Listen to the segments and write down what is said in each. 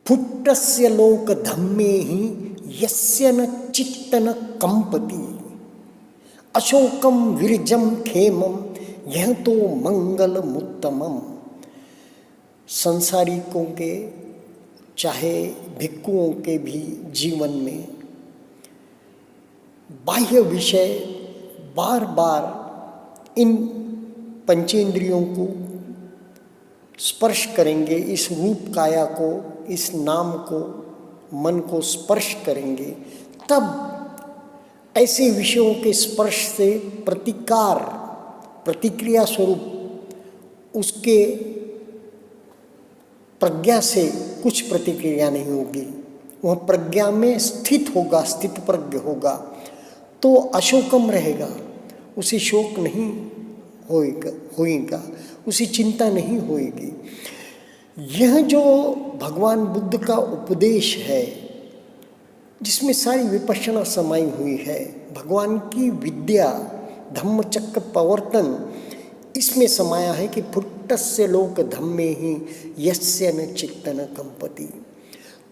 फुट्टस्य लोक धम्मे ही यस्य न चित्त न कंपति, अशोकम विरजम खेमम यह तो मंगल मुत्तमम। संसारिकों के चाहे भिक्षुओं के भी जीवन में बाह्य विषय बार बार इन पंचेंद्रियों को स्पर्श करेंगे, इस रूप काया को, इस नाम को, मन को स्पर्श करेंगे, तब ऐसे विषयों के स्पर्श से प्रतिक्रिया स्वरूप उसके प्रज्ञा से कुछ प्रतिक्रिया नहीं होगी, वह प्रज्ञा में स्थित होगा, स्थित प्रज्ञ होगा, तो अशोकम रहेगा, उसे शोक नहीं होएगा, उसे चिंता नहीं होएगी। यह जो भगवान बुद्ध का उपदेश है, जिसमें सारी विपश्यना समाई हुई है, भगवान की विद्या धम्मचक्र प्रवर्तन इसमें समाया है कि फुट्टस्य लोक धम्मे ही यस्य न चित्त न कंपति।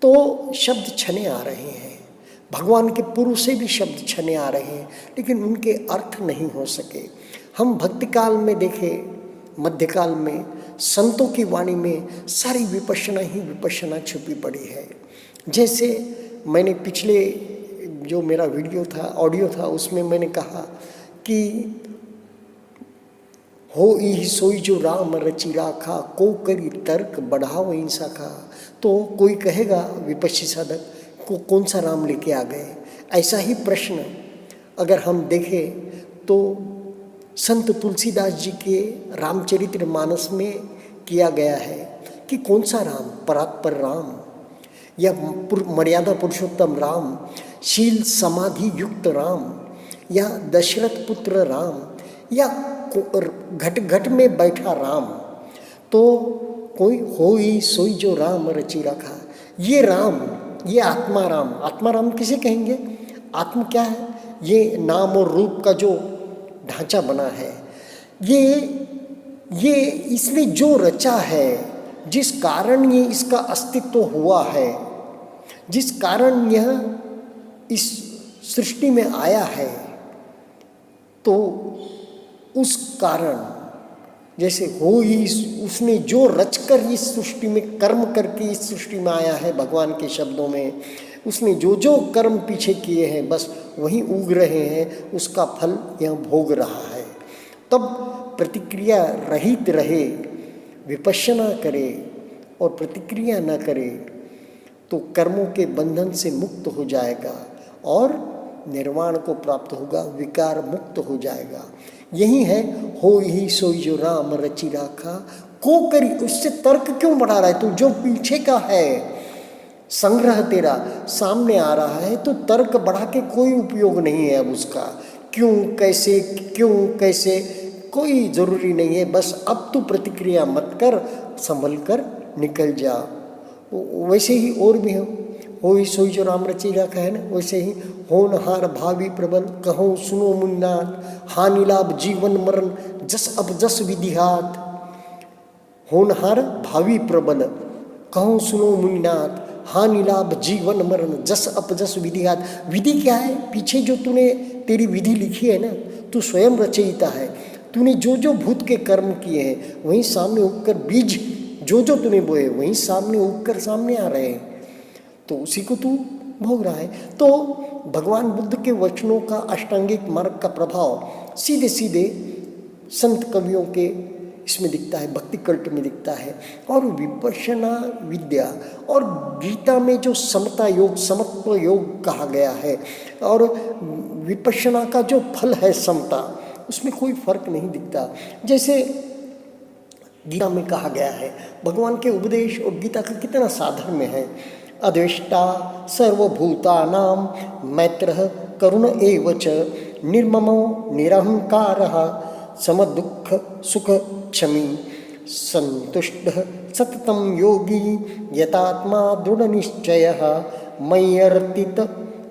तो शब्द छने आ रहे हैं, भगवान के पूर्व से भी शब्द छने आ रहे हैं, लेकिन उनके अर्थ नहीं हो सके। हम भक्ति काल में देखें, मध्यकाल में संतों की वाणी में सारी विपश्यना ही विपश्यना छुपी पड़ी है। जैसे मैंने पिछले जो मेरा वीडियो था, ऑडियो था, उसमें मैंने कहा कि हो ई सोई जो राम रचि राखा, को करी तर्क बढ़ाओ इन शाखा। तो कोई कहेगा विपश्ची साधक को कौन सा राम लेके आ गए। ऐसा ही प्रश्न अगर हम देखें तो संत तुलसीदास जी के रामचरित्र मानस में किया गया है कि कौन सा राम, परात्पर राम या मर्यादा पुरुषोत्तम राम, शील समाधि युक्त राम, या दशरथ पुत्र राम, या घट घट में बैठा राम। तो कोई होई सोई जो राम रचि रखा, ये राम, ये आत्मा राम। आत्मा राम किसे कहेंगे? आत्मा क्या है? ये नाम और रूप का जो ढांचा बना है, ये इसने जो रचा है, जिस कारण ये इसका अस्तित्व हुआ है, जिस कारण यह इस सृष्टि में आया है, तो उस कारण जैसे हो ही उसने जो रचकर इस सृष्टि में कर्म करके इस सृष्टि में आया है, भगवान के शब्दों में उसने जो जो कर्म पीछे किए हैं बस वही उग रहे हैं, उसका फल यह भोग रहा है। तब प्रतिक्रिया रहित रहे, विपश्यना करे और प्रतिक्रिया न करे तो कर्मों के बंधन से मुक्त हो जाएगा और निर्वाण को प्राप्त होगा, विकार मुक्त हो जाएगा। यही है हो ही सोई जो राम रचि राखा, को करी। उससे तर्क क्यों बढ़ा रहा है? तो जो पीछे का है संग्रह तेरा सामने आ रहा है, तो तर्क बढ़ा के कोई उपयोग नहीं है अब उसका। क्यों कैसे कोई ज़रूरी नहीं है, बस अब तू प्रतिक्रिया मत कर, संभल कर निकल जा। वैसे ही और भी हो ही सोई जो राम रचि राखा है ना, वैसे ही होनहार भावी प्रबल, कहो सुनो मुन्नाथ, हानि लाभ जीवन मरण जस अब जस विधिहात। होनहार भावी प्रबल, कहो सुनो मुन्नाथ, हानि लाभ जीवन मरण जस अप जस विधिहात। विधि क्या है? पीछे जो तूने तेरी विधि लिखी है ना, तू स्वयं रचयिता है। तूने जो जो भूत के कर्म किए हैं वहीं सामने उगकर बीज जो जो तूने बोए वहीं सामने उगकर सामने आ रहे हैं, तो उसी को तू भोग रहा है। तो भगवान बुद्ध के वचनों का अष्टांगिक मार्ग का प्रभाव सीधे सीधे संत कवियों के इसमें दिखता है, भक्ति कल्ट में दिखता है। और विपश्यना विद्या और गीता में जो समता योग, समत्व योग कहा गया है, और विपश्यना का जो फल है समता, उसमें कोई फर्क नहीं दिखता। जैसे गीता में कहा गया है, भगवान के उपदेश और गीता का कितना साधर्म्य है। अद्वेष्टा सर्वभूतानां मैत्रः करुण एव च, निर्ममो निरहंकारः समदुःख सुख क्षमी, संतुष्टः सततं योगी यतात्मा दृढ़निश्चयः, मय्यर्पित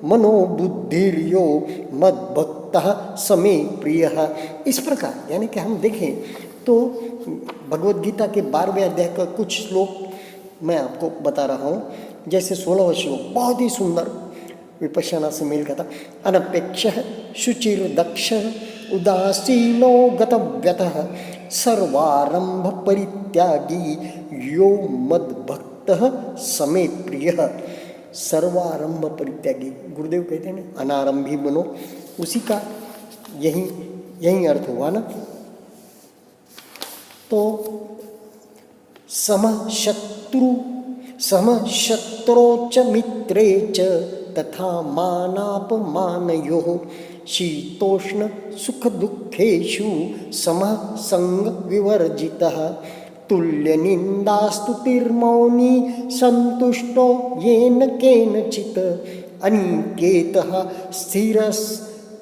मनोबुद्धिर्यो मद्भक्तः समे प्रियः। इस प्रकार यानी कि हम देखें तो भगवद गीता के 12वें अध्याय का कुछ श्लोक मैं आपको बता रहा हूँ। जैसे 16वां श्लोक बहुत ही सुंदर विपश्यना से मेल खाता। अनपेक्षः शुचिर्दक्षः उदासीनो गतव्यतः सर्वारंभ परित्यागी यो मद्भक्तः समे प्रियः। सर्वारंभ परित्यागी, गुरुदेव कहते हैं ना अनारंभी बनो, उसी का यही अर्थ हुआ ना। तो समः शत्रो च मित्रे च तथा मानापमानयोः शीतोष्ण सुख दुःखेषु समः संग विवर्जितः तुल्य निंदास्तुतिर्मौनी संतुष्टो येन केनचित् अनिकेतः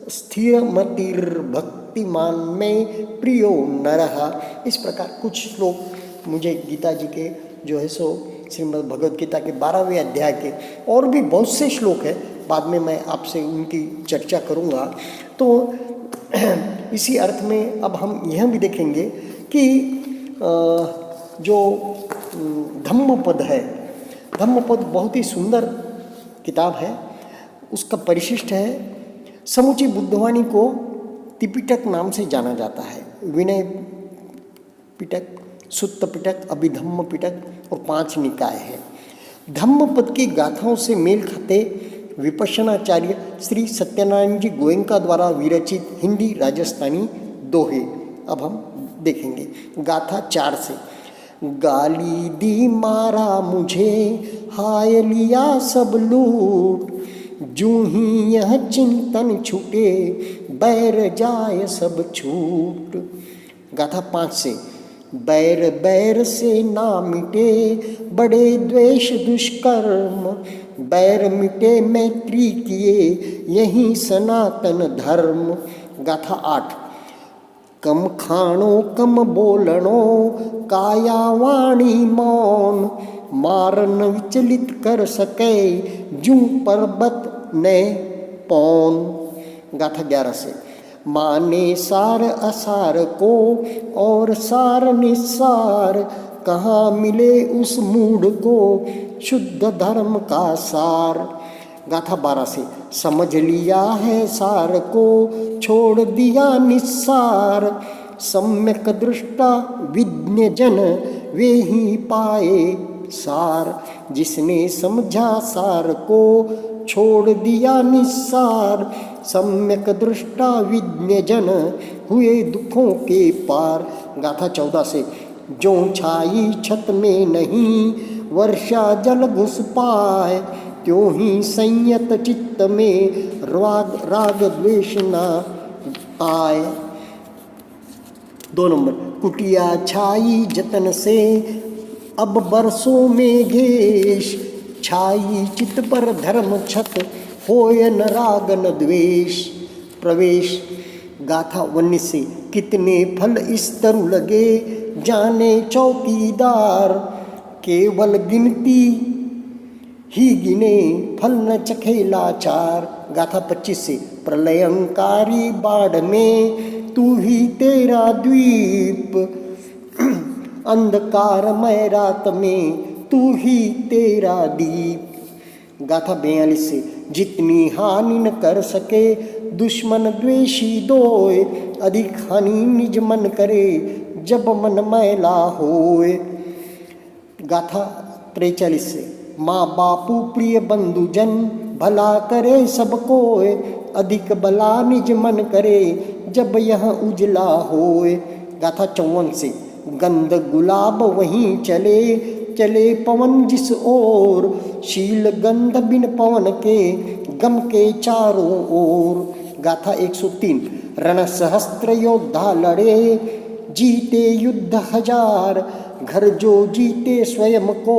स्थिरमतिर्भक्तिमान में प्रियो नरः। इस प्रकार कुछ श्लोक मुझे गीता जी के जो है सो श्रीमद् भगवद गीता के 12वें अध्याय के, और भी बहुत से श्लोक हैं, बाद में मैं आपसे उनकी चर्चा करूँगा। तो इसी अर्थ में अब हम यह भी देखेंगे कि जो धम्मपद है, धम्मपद बहुत ही सुंदर किताब है। उसका परिशिष्ट है समुची बुद्धवाणी को त्रिपिटक नाम से जाना जाता है। विनय पिटक, सुत्त पिटक, अभिधम्म पिटक और 5 निकाय है। धम्मपद की गाथाओं से मेल खाते विपश्यनाचार्य श्री सत्यनारायण जी गोयंका द्वारा विरचित हिंदी राजस्थानी दोहे अब हम देखेंगे। गाथा 4 से। गाली दी मारा मुझे हाय लिया सब लूट, जूं ही यह चिंतन छूटे बैर जाय सब छूट। गाथा 5 से। बैर बैर से ना मिटे बड़े द्वेष दुष्कर्म, बैर मिटे मैत्री किए यही सनातन धर्म। गाथा 8। कम खाणो कम बोलणो काया वाणी मौन, मारन विचलित कर सके जूं पर्वत ने पौन। गाथा 11 से। माने सार असार को और सार निसार, कहाँ मिले उस मूढ़ को शुद्ध धर्म का सार। गाथा 12 से। समझ लिया है सार को छोड़ दिया निस्सार, सम्यक दृष्टा विज्ञ जन वे ही पाए सार। जिसने समझा सार को छोड़ दिया निस्सार, सम्यक दृष्टा विज्ञ जन हुए दुखों के पार। गाथा 14 से। जो छाई छत में नहीं वर्षा जल घुस पाए, त्यों ही संयत चित्त में राग द्वेष न आए। 2 नंबर। कुटिया छाई जतन से अब बरसों में घेश, छाई चित्त पर धर्म छत होय न राग न द्वेष। प्रवेश। गाथा 19 से। कितने फल इस तरु लगे जाने चौकीदार, केवल गिनती ही गिने फल न चखे लाचार। गाथा 25 से। प्रलयंकारी बाढ़ में तू ही तेरा द्वीप, अंधकारमय रात में तू ही तेरा दीप। गाथा 42 से। जितनी हानि न कर सके दुश्मन द्वेषी दोय, अधिक हानि निज मन करे जब मन मैला होए। गाथा 43 से। माँ बापू प्रिय बंधुजन भला करे सबको, अधिक भला निज मन करे जब यह उजला होए। गाथा 54 से। गंध गुलाब वहीं चले चले पवन जिस ओर, शील गंध बिन पवन के गम के चारों ओर। गाथा 103। रण सहस्त्र योद्धा लड़े जीते युद्ध हजार, घर जो जीते स्वयं को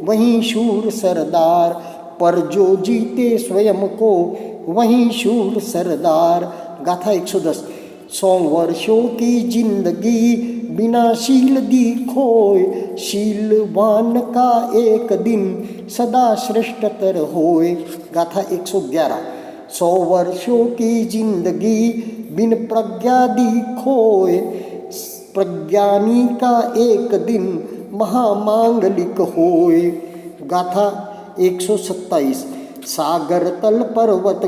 वहीं शूर सरदार, पर जो जीते स्वयं को वहीं शूर सरदार। गाथा 110। 100 वर्षों की जिंदगी बिना शील दी खोए, शीलवान का एक दिन सदा श्रेष्ठतर होए। गाथा 111। 100 वर्षों की जिंदगी बिन प्रज्ञा दी खोए, प्रज्ञानी का एक दिन महामांगलिक होय। गाथा 127। सागर तल पर्वत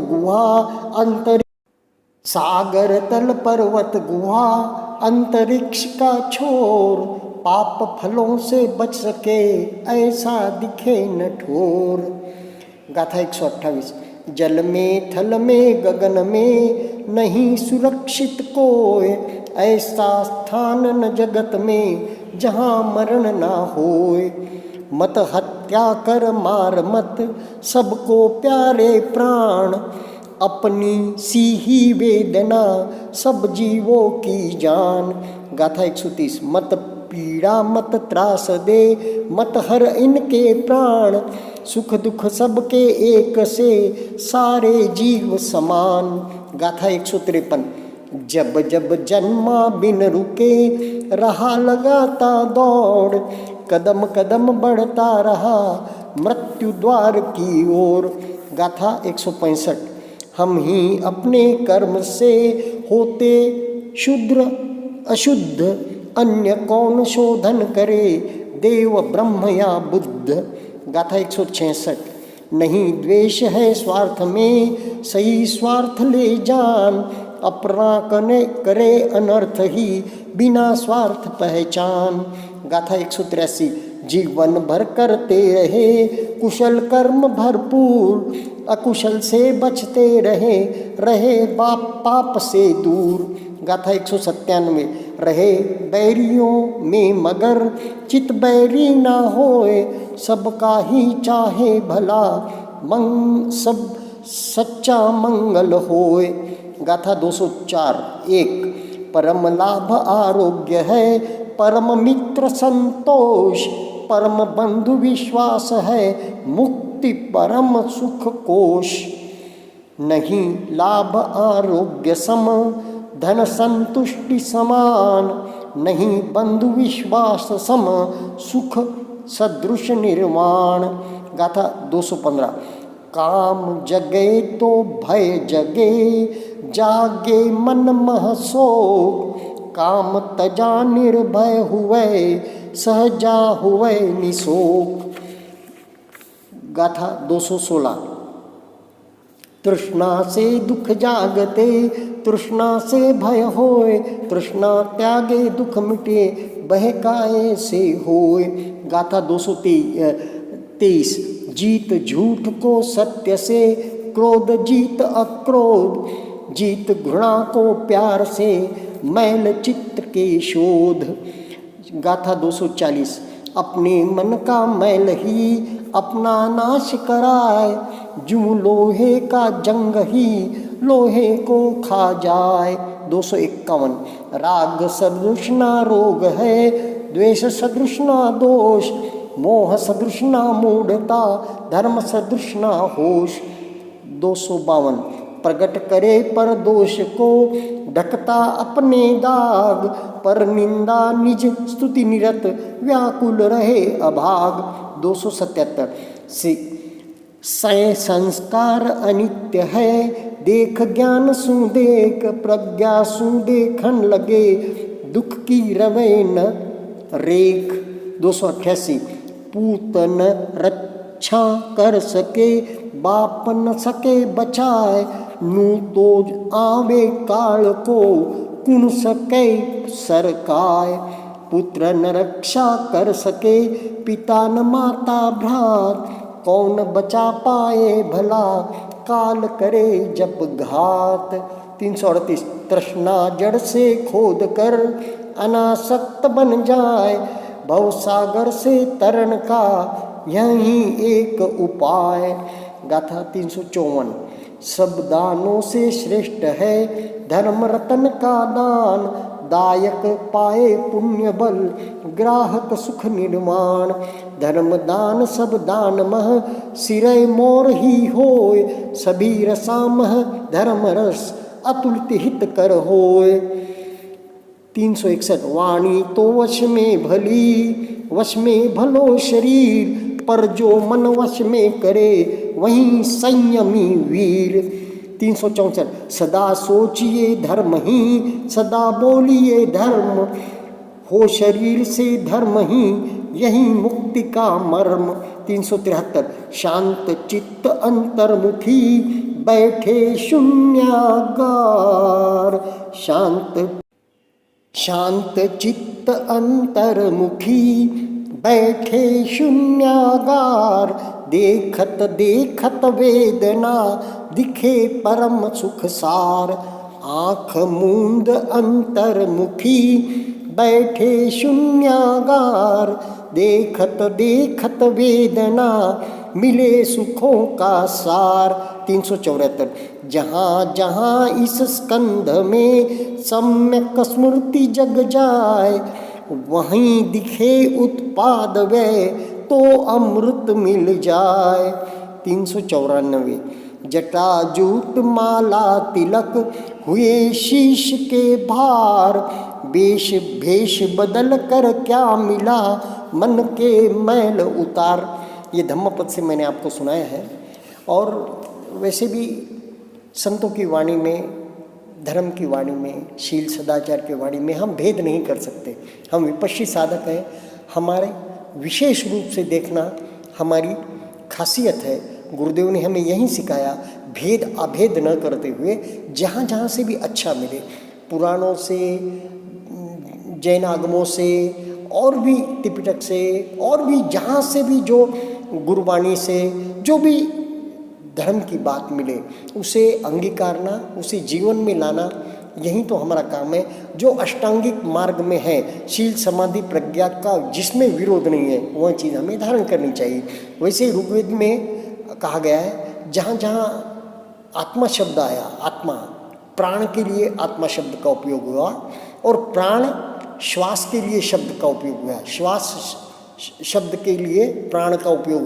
गुहा अंतरिक्ष का छोर, पाप फलों से बच सके ऐसा दिखे न ठोर। गाथा 128। जल में थल में गगन में नहीं सुरक्षित कोय, ऐसा स्थान न जगत में जहाँ मरण ना होय। मत हत्या कर मार मत सबको प्यारे प्राण, अपनी सी ही वेदना सब जीवों की जान। गाथा 130। मत पीड़ा मत त्रास दे मत हर इनके प्राण, सुख दुख सबके एक से सारे जीव समान। गाथा 153। जब जब जन्मा बिन रुके रहा लगाता दौड़, कदम कदम बढ़ता रहा मृत्यु द्वार की ओर। गाथा 165। हम ही अपने कर्म से होते शुद्र अशुद्ध, अन्य कौन शोधन करे देव ब्रह्म या बुद्ध। गाथा 166। नहीं द्वेष है स्वार्थ में सही स्वार्थ ले जान, अपना करे अनर्थ ही बिना स्वार्थ पहचान। गाथा 183। जीवन भर करते रहे कुशल कर्म भरपूर, अकुशल से बचते रहे पाप से दूर। गाथा 197। रहे बैरियों में मगर चित बैरी ना होए, सबका ही चाहे भला सब सच्चा मंगल होए। गाथा 204। 1। परम लाभ आरोग्य है परम मित्र संतोष, परम बंधु विश्वास है मुक्ति परम सुख कोश। नहीं लाभ आरोग्य सम धन संतुष्टि समान, नहीं बंधु विश्वास सम सुख सदृश निर्वाण। गाथा 215। काम जगे तो भय जगे जागे मन मह शोक, काम तजा निर्भय हुए सहजा हुए निशोक। गाथा 216। तृष्णा से दुख जागते तृष्णा से भय होए, तृष्णा त्यागे दुख मिटे बहकाए से होए। गाथा 223। जीत झूठ को सत्य से क्रोध जीत अक्रोध, जीत घृणा को प्यार से मैल चित्त के शोध। गाथा 240। अपने मन का मैल ही अपना नाश कराए, जूं लोहे का जंग ही लोहे को खा जाए। 251। राग सदृशना रोग है द्वेष सदृशना दोष, मोह सदृशना मूढ़ता धर्म सदृशना होश। 252। प्रकट करे पर दोष को ढकता अपने दाग, पर निंदा निज स्तुति निरत व्याकुल रहे अभाग। 277। संस्कार अनित्य है देख ज्ञान सु देख, प्रज्ञा सु देखन लगे दुख की रवे न रेख। 288। पूतन रक्षा कर सके बाप न सके बचाए, नू तो आवे काल को कुण सके सरकाय। पुत्र न रक्षा कर सके पिता न माता भ्रात, कौन बचा पाए भला काल करे जब घात। 338। तृष्णा जड़ से खोद कर अनासक्त बन जाए, भवसागर से तरण का यही एक उपाय। गाथा 354। सब दानों से श्रेष्ठ है धर्म रतन का दान, दायक पाए पुण्य बल ग्राहक सुख निर्माण। धर्म दान सब दान मह सिरय मोर ही होय, सभी रसामह धर्म रस अतुलित हित कर होय। 361। वाणी तो वश में भली वश में भलो शरीर, पर जो मन वश में करे वहीं संयमी वीर। 364। सदा सोचिए धर्म ही सदा बोलिए धर्म, हो शरीर से धर्म ही यही मुक्ति का मर्म। 373 शांत चित्त अंतर्मुखी बैठे शून्यागार। शांत चित्त अंतर्मुखी बैठे शून्यागार। देखत देखत वेदना दिखे परम सुख सार। आँख मूंद अंतर्मुखी बैठे शून्यागार। देखत देखत वेदना मिले सुखों का सार। 374 जहाँ जहाँ इस स्कंध में सम्यक स्मृति जग जाए, वहीं दिखे उत्पाद वे तो अमृत मिल जाए। 394 जटाजूट माला तिलक हुए शीश के भार। वेश भेष बदल कर क्या मिला मन के मैल उतार। ये धम्मपद से मैंने आपको सुनाया है। और वैसे भी संतों की वाणी में, धर्म की वाणी में, शील सदाचार की वाणी में हम भेद नहीं कर सकते। हम विपश्ची साधक हैं। हमारे विशेष रूप से देखना हमारी खासियत है। गुरुदेव ने हमें यही सिखाया, भेद अभेद न करते हुए जहाँ जहाँ से भी अच्छा मिले, पुराणों से, जैन आगमों से, और भी त्रिपिटक से, और भी जहाँ से भी जो गुरुवाणी से जो भी धर्म की बात मिले उसे अंगीकारना, उसे जीवन में लाना, यही तो हमारा काम है। जो अष्टांगिक मार्ग में है, शील समाधि प्रज्ञा का जिसमें विरोध नहीं है, वह चीज़ हमें धारण करनी चाहिए। वैसे ही ऋग्वेद में कहा गया है, जहाँ जहाँ आत्मा शब्द आया, आत्मा, प्राण के लिए आत्मा शब्द का उपयोग हुआ, और प्राण श्वास के लिए शब्द का उपयोग हुआ, श्वास शब्द के लिए प्राण का उपयोग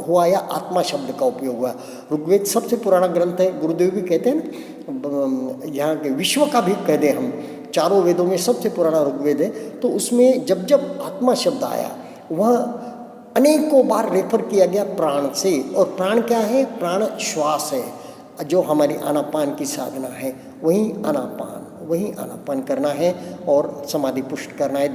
हुआ या आत्मा शब्द का उपयोग हुआ। ऋग्वेद सबसे पुराना ग्रंथ है। गुरुदेव भी कहते हैं ना, यहाँ के विश्व का भी कह दें हम, चारों वेदों में सबसे पुराना ऋग्वेद है। तो उसमें जब जब आत्मा शब्द आया, वह अनेकों बार रेफर किया गया प्राण से। और प्राण क्या है? प्राण श्वास है, जो हमारी आनापान की साधना है। वही आनापान करना है और समाधि पुष्ट करना है।